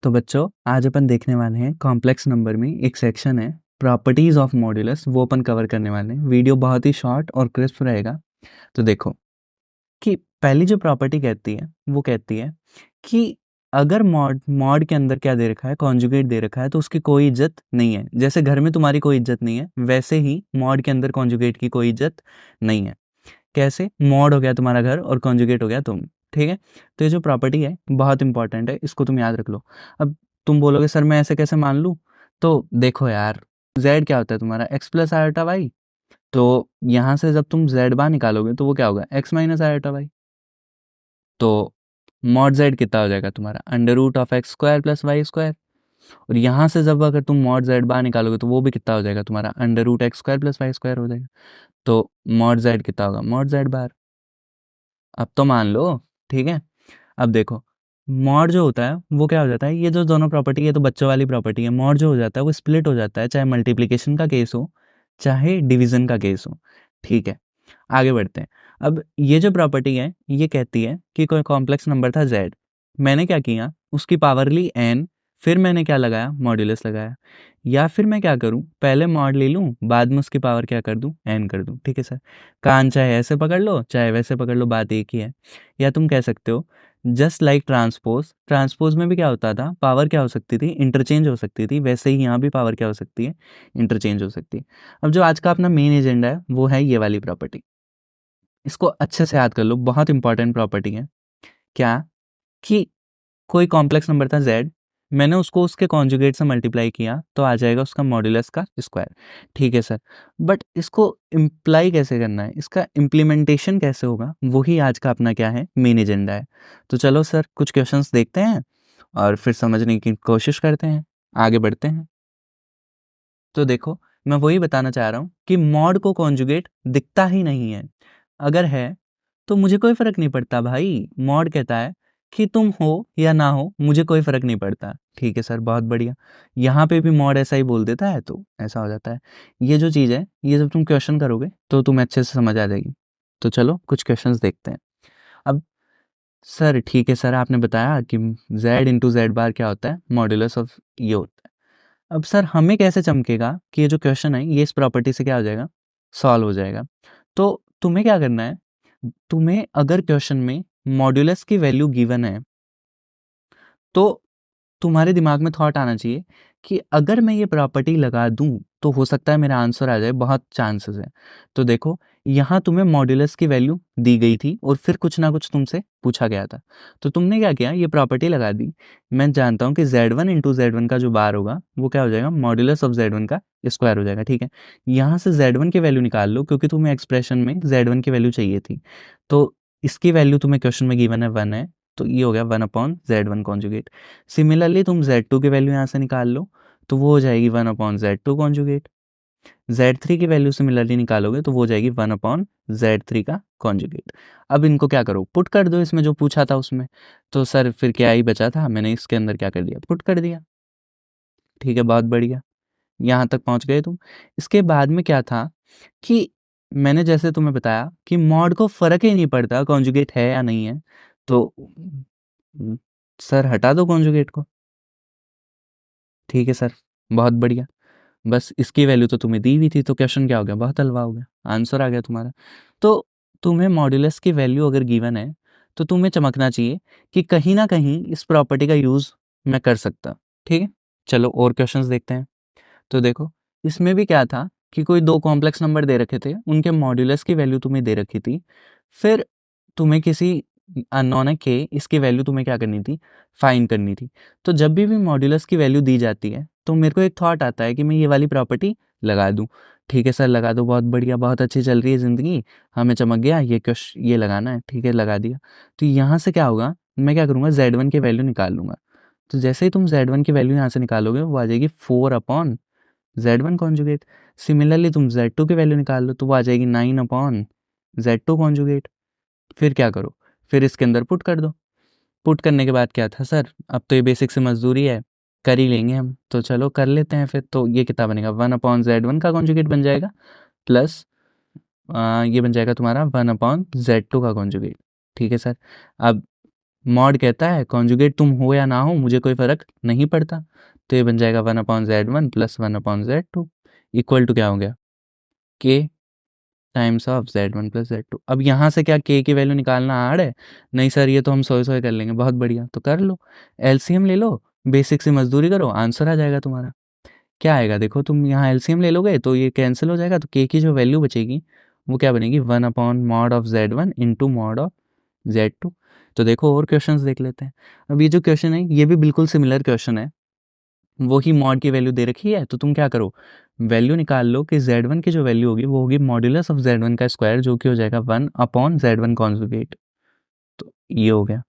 तो बच्चों आज अपन देखने वाले हैं कॉम्प्लेक्स नंबर में एक सेक्शन है प्रॉपर्टीज ऑफ मॉड्यूलस, वो अपन कवर करने वाले हैं। वीडियो बहुत ही शॉर्ट और क्रिस्प रहेगा। तो देखो कि पहली जो प्रॉपर्टी कहती है वो कहती है कि अगर मॉड मॉड के अंदर क्या दे रखा है, कॉन्जुगेट दे रखा है, तो उसकी कोई इज्जत नहीं है। जैसे घर में तुम्हारी कोई इज्जत नहीं है, वैसे ही मॉड के अंदर कॉन्जुगेट की कोई इज्जत नहीं है। कैसे? मॉड हो गया तुम्हारा घर और कॉन्जुगेट हो गया तुम। ठीक है, तो ये जो प्रॉपर्टी है बहुत इंपॉर्टेंट है, इसको तुम याद रख लो। अब तुम बोलोगे सर मैं ऐसे कैसे मान लूँ? तो देखो यार, z क्या होता है तुम्हारा x प्लस आयोटा वाई। तो यहाँ से जब तुम z बार निकालोगे तो वो क्या होगा, x माइनस आयोटा वाई। तो मॉड z कितना हो जाएगा तुम्हारा, under root of x square plus y square. और यहाँ से जब अगर तुम मॉड z बार निकालोगे तो वो भी कितना हो जाएगा तुम्हारा, under root x square plus y square हो जाएगा। तो मॉड z कितना होगा, मॉड z बार। अब तो मान लो। ठीक है, अब देखो मॉड जो होता है वो क्या हो जाता है, ये जो दोनों प्रॉपर्टी है तो बच्चों वाली प्रॉपर्टी है। मॉड जो हो जाता है वो स्प्लिट हो जाता है, चाहे मल्टीप्लिकेशन का केस हो चाहे डिवीजन का केस हो। ठीक है, आगे बढ़ते हैं। अब ये जो प्रॉपर्टी है ये कहती है कि कोई कॉम्प्लेक्स नंबर था z, मैंने क्या किया, उसकी पावर ली n, फिर मैंने क्या लगाया, मॉड्यूलस लगाया। या फिर मैं क्या करूं, पहले मॉड ले लूं, बाद में उसकी पावर क्या कर दूं, n कर दूं। ठीक है सर, कान चाहे ऐसे पकड़ लो चाहे वैसे पकड़ लो, बात एक ही है। या तुम कह सकते हो जस्ट लाइक ट्रांसपोज, ट्रांसपोज में भी क्या होता था, पावर क्या हो सकती थी, इंटरचेंज हो सकती थी, वैसे ही यहाँ भी पावर क्या हो सकती है, इंटरचेंज हो सकती है। अब जो आज का अपना मेन एजेंडा है वो है ये वाली प्रॉपर्टी, इसको अच्छे से याद कर लो, बहुत इंपॉर्टेंट प्रॉपर्टी है। क्या? कि कोई कॉम्प्लेक्स नंबर था z, मैंने उसको उसके कॉन्जुगेट से मल्टीप्लाई किया तो आ जाएगा उसका मॉड्यूलस का स्क्वायर। ठीक है सर, बट इसको इम्प्लाई कैसे करना है, इसका इम्प्लीमेंटेशन कैसे होगा, वही आज का अपना क्या है, मेन एजेंडा है। तो चलो सर कुछ क्वेश्चंस देखते हैं और फिर समझने की कोशिश करते हैं, आगे बढ़ते हैं। तो देखो मैं वही बताना चाह रहा हूँ कि मॉड को कॉन्जुगेट दिखता ही नहीं है। अगर है तो मुझे कोई फर्क नहीं पड़ता भाई, मॉड कहता है कि तुम हो या ना हो, मुझे कोई फर्क नहीं पड़ता। ठीक है सर, बहुत बढ़िया। यहाँ पे भी मॉड ऐसा ही बोल देता है तो ऐसा हो जाता है। ये जो चीज़ है ये जब तुम क्वेश्चन करोगे तो तुम्हें अच्छे से समझ आ जाएगी। तो चलो कुछ क्वेश्चंस देखते हैं। अब सर ठीक है सर, आपने बताया कि z इंटू जेड बार क्या होता है, मॉड्यूलस ऑफ ये होता है। अब सर हमें कैसे चमकेगा कि ये जो क्वेश्चन है ये इस प्रॉपर्टी से क्या हो जाएगा, सॉल्व हो जाएगा। तो तुम्हें क्या करना है, तुम्हें अगर क्वेश्चन में मॉड्यूलस की वैल्यू गिवन है तो तुम्हारे दिमाग में थॉट आना चाहिए कि अगर मैं ये प्रॉपर्टी लगा दूं तो हो सकता है मेरा आंसर आ जाए, बहुत चांसेस है। तो देखो यहाँ तुम्हें मॉड्यूलस की वैल्यू दी गई थी और फिर कुछ ना कुछ तुमसे पूछा गया था, तो तुमने क्या किया, ये प्रॉपर्टी लगा दी। मैं जानता हूँ कि z1 इंटू जेड वन का जो बार होगा वो क्या हो जाएगा, मॉड्यूलस ऑफ z1 का स्क्वायर हो जाएगा। ठीक है, यहाँ से z1 की वैल्यू निकाल लो क्योंकि तुम्हें एक्सप्रेशन में z1 की वैल्यू चाहिए थी। तो इसकी वैल्यू तुम्हें क्वेश्चन में गिवन है 1 है, तो ये हो गया 1/z1 कॉन्जुगेट। सिमिलरली तुम z2 की वैल्यू यहाँ से निकाल लो तो वो हो जाएगी 1/z2 कॉन्जुगेट। z3 की वैल्यू सिमिलरली निकालोगे तो वो हो जाएगी 1/z3 का कॉन्जुगेट। अब इनको क्या करो, पुट कर दो इसमें जो पूछा था उसमें। तो सर फिर क्या ही बचा था, मैंने इसके अंदर क्या कर दिया, पुट कर दिया। ठीक है, बहुत बढ़िया, यहाँ तक पहुँच गए तुम। इसके बाद में क्या था कि मैंने जैसे तुम्हें बताया कि मॉड को फ़र्क ही नहीं पड़ता कॉन्जुगेट है या नहीं है। तो सर हटा दो कॉन्जुगेट को। ठीक है सर, बहुत बढ़िया। बस इसकी वैल्यू तो तुम्हें दी हुई थी तो क्वेश्चन क्या हो गया, बहुत हलवा हो गया, आंसर आ गया तुम्हारा। तो तुम्हें मॉड्यूलस की वैल्यू अगर गिवन है तो तुम्हें चमकना चाहिए कि कहीं ना कहीं इस प्रॉपर्टी का यूज़ मैं कर सकता। ठीक है, चलो और क्वेश्चंस देखते हैं। तो देखो इसमें भी क्या था कि कोई दो कॉम्प्लेक्स नंबर दे रखे थे, उनके मॉड्यूलस की वैल्यू तुम्हें दे रखी थी, फिर तुम्हें किसी अननोन है के, इसकी वैल्यू तुम्हें क्या करनी थी, फाइंड करनी थी। तो जब भी मॉड्यूलस की वैल्यू दी जाती है तो मेरे को एक थॉट आता है कि मैं ये वाली प्रॉपर्टी लगा दूं। ठीक है सर, लगा दो, बहुत बढ़िया, बहुत अच्छी चल रही है ज़िंदगी, हमें चमक गया ये क्वेश्चन, ये लगाना है। ठीक है, लगा दिया। तो यहाँ से क्या होगा, मैं क्या करूँगा, z1 की वैल्यू निकाल लूँगा। तो जैसे ही तुम z1 की वैल्यू यहाँ से निकालोगे वो आ जाएगी 4/z1 कॉन्जुगेट। सिमिलरली तुम z2 की वैल्यू निकाल लो तो वो आ जाएगी 9/z2 कॉन्जुगेट। फिर क्या करो, फिर इसके अंदर पुट कर दो। पुट करने के बाद क्या था सर, अब तो ये बेसिक से मजदूरी है, कर ही लेंगे हम, तो चलो कर लेते हैं फिर। तो ये कितना बनेगा, 1/z1 का कॉन्जुगेट बन जाएगा, प्लस ये बन जाएगा तुम्हारा 1/z2 का कॉन्जुगेट। ठीक है सर, अब मॉड कहता है कॉन्जुगेट तुम हो या ना हो मुझे कोई फ़र्क नहीं पड़ता, तो ये बन जाएगा 1/Z1 plus 1/Z2 equal to क्या हो गया, के times of Z1 plus Z2। अब यहाँ से क्या के की वैल्यू निकालना हार्ड है? नहीं सर, ये तो हम सोए सोए कर लेंगे। बहुत बढ़िया, तो कर लो, एलसीएम ले लो, बेसिक से मजदूरी करो, आंसर आ जाएगा तुम्हारा। क्या आएगा देखो, तुम यहाँ एलसीएम ले लोगे तो ये कैंसिल हो जाएगा, तो के की जो वैल्यू बचेगी वो क्या बनेगी, 1/mod of Z1 into mod of Z2। तो देखो और क्वेश्चंस देख लेते हैं। अब ये जो क्वेश्चन है ये भी बिल्कुल सिमिलर क्वेश्चन है, वो ही मॉड की वैल्यू दे रखी है, तो तुम क्या करो, वैल्यू निकाल लो कि Z1 की जो वैल्यू होगी वो होगी मॉड्यूलस ऑफ Z1 का स्क्वायर, जो कि हो जाएगा 1/Z1 कॉन्जुगेट। तो ये हो गया।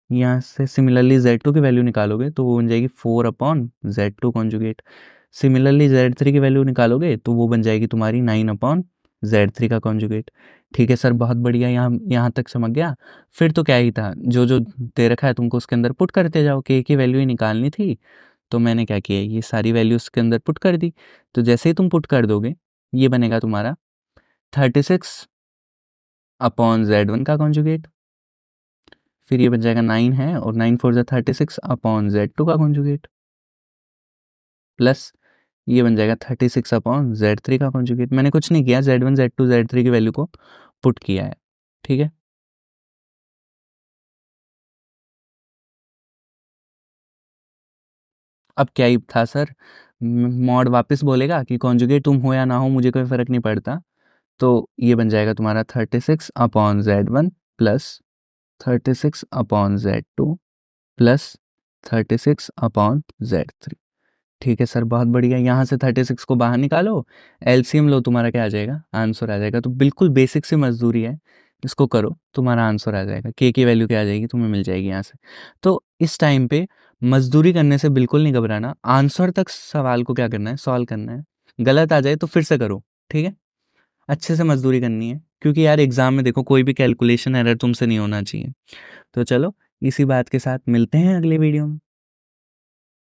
यहाँ से सिमिलरली Z2 की वैल्यू निकालोगे तो वो बन जाएगी 4/Z2 कॉन्जुगेट। सिमिलरली Z3 की वैल्यू निकालोगे तो वो बन जाएगी तुम्हारी 9/Z3 का कॉन्जुगेट। ठीक है सर, बहुत बढ़िया, यहाँ यहाँ तक समझ गया। फिर तो क्या ही था, जो जो दे रखा है तुमको उसके अंदर पुट करते जाओ, के की वैल्यू ही निकालनी थी, तो मैंने क्या किया, ये सारी वैल्यूज के अंदर पुट कर दी। तो जैसे ही तुम पुट कर दोगे ये बनेगा तुम्हारा 36/Z1 का कॉन्जुगेट, फिर ये बन जाएगा 9 है और 9 4 36/Z2 का कॉन्जुगेट, प्लस ये बन जाएगा 36/Z3 का कॉन्जुगेट। मैंने कुछ नहीं किया, Z1 Z2 Z3 की वैल्यू को पुट किया है। ठीक है, अब क्या ही था सर, मॉड वापस बोलेगा कि कॉन्जुगेट तुम हो या ना हो मुझे कोई फर्क नहीं पड़ता, तो ये बन जाएगा तुम्हारा 36/Z1 plus 36/Z2 plus 36/Z3। ठीक है सर, बहुत बढ़िया। यहाँ से 36 को बाहर निकालो, एलसीएम लो, तुम्हारा क्या आ जाएगा, आंसर आ जाएगा। तो बिल्कुल बेसिक सी मजदूरी है, इसको करो तुम्हारा आंसर आ जाएगा। के की वैल्यू क्या आ जाएगी, तुम्हें मिल जाएगी यहाँ से। तो इस टाइम पे मजदूरी करने से बिल्कुल नहीं घबराना, आंसर तक सवाल को क्या करना है, सॉल्व करना है। गलत आ जाए तो फिर से करो, ठीक है, अच्छे से मजदूरी करनी है, क्योंकि यार एग्जाम में देखो कोई भी कैलकुलेशन एरर तुमसे नहीं होना चाहिए। तो चलो, इसी बात के साथ मिलते हैं अगले वीडियो में।